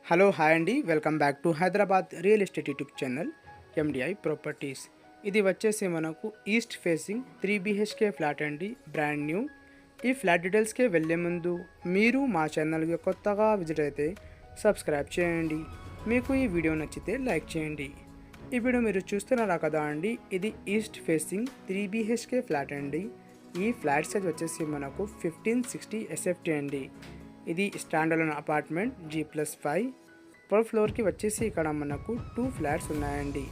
Hello hi అండి, welcome back to Hyderabad real estate YouTube channel MDI properties. ఇది వచ్చేసి మనకు ఈస్ట్ ఫేసింగ్ 3 BHK ఫ్లాట్ అండి, బ్రాండ్ న్యూ. ఈ ఫ్లాట్ డీటెయిల్స్కి వెళ్ళే ముందు మీరు మా ఛానల్కి కొత్తగా విజిట్ అయితే సబ్స్క్రైబ్ చేయండి. మీకు ఈ వీడియో నచ్చితే లైక్ చేయండి. ఈ వీడియో మీరు చూస్తున్నారా కదా అండి, ఇది ఈస్ట్ ఫేసింగ్ 3 BHK ఫ్లాట్ అండి. ఈ ఫ్లాట్ సైజ్ వచ్చేసి మనకు 1560 SFT అండి. ఇది స్టాండర్డ్ అపార్ట్మెంట్ G+5. పర్ ఫ్లోర్కి వచ్చేసి ఇక్కడ మనకు 2 ఫ్లాట్స్ ఉన్నాయండి.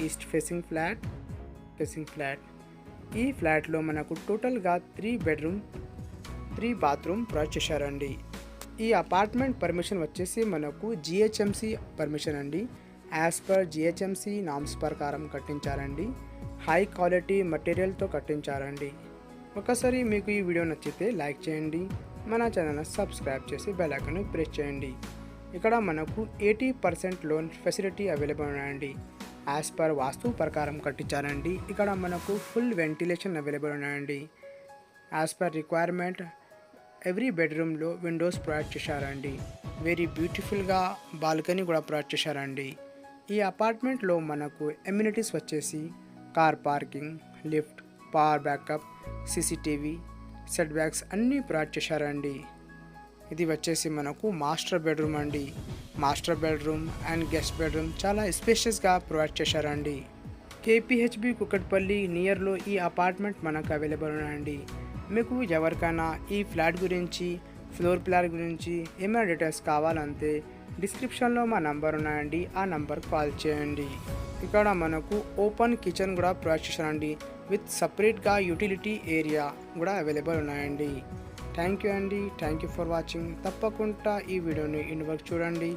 East facing flat. ఈ ఫ్లాట్లో మనకు టోటల్గా 3 బెడ్రూమ్ 3 బాత్రూమ్ ప్రొవైడ్ చేశారండి. ఈ అపార్ట్మెంట్ పర్మిషన్ వచ్చేసి మనకు GHMC పర్మిషన్ అండి. యాజ్ పర్ GHMC నామ్స్ ప్రకారం కట్టించారండి. High quality మెటీరియల్తో కట్టించారండి. ఒకసారి మీకు ఈ వీడియో నచ్చితే లైక్ చేయండి, మన ఛానల్ని సబ్స్క్రైబ్ చేసి బెల్ ఐకాన్ని ప్రెస్ చేయండి. ఇక్కడ మనకు 80% లోన్ ఫెసిలిటీ అవైలబుల్ ఉన్నాయండి. యాజ్ పర్ వాస్తు ప్రకారం కట్టించారండి. ఇక్కడ మనకు ఫుల్ వెంటిలేషన్ అవైలబుల్ ఉన్నాయండి. యాజ్ పర్ రిక్వైర్మెంట్ ఎవ్రీ బెడ్రూమ్లో విండోస్ ప్రొవైడ్ చేశారండి. వెరీ బ్యూటిఫుల్గా బాల్కనీ కూడా ప్రొవైడ్ చేశారండి. ఈ అపార్ట్మెంట్లో మనకు ఎమ్యూనిటీస్ వచ్చేసి car parking, lift, power backup, CCTV, set backs అన్నీ ప్రొవైడ్ చేశారండి. ఇది వచ్చేసి మనకు మాస్టర్ బెడ్రూమ్ అండి. Master bedroom and guest bedroom చాలా స్పేషియస్గా ప్రొవైడ్ చేశారండి. KPHB కుకట్పల్లి నియర్లో ఈ అపార్ట్మెంట్ మనకు అవైలబుల్ ఉన్నాయండి. మీకు ఎవరికైనా ఈ ఫ్లాట్ గురించి, ఫ్లోర్ ప్లాన్ గురించి ఏమైనా డీటెయిల్స్ కావాలంటే డిస్క్రిప్షన్లో మా నంబర్ ఉన్నాయండి, ఆ నంబర్ కాల్ చేయండి. ఇక్కడ మనకు ఓపెన్ కిచెన్ కూడా ప్రొవైడ్ చేశారండి. విత్ సపరేట్గా యూటిలిటీ ఏరియా కూడా అవైలబుల్ ఉన్నాయండి. థ్యాంక్ యూ అండి, థ్యాంక్ యూ ఫర్ వాచింగ్. తప్పకుండా ఈ వీడియోని ఇంటి వరకు చూడండి.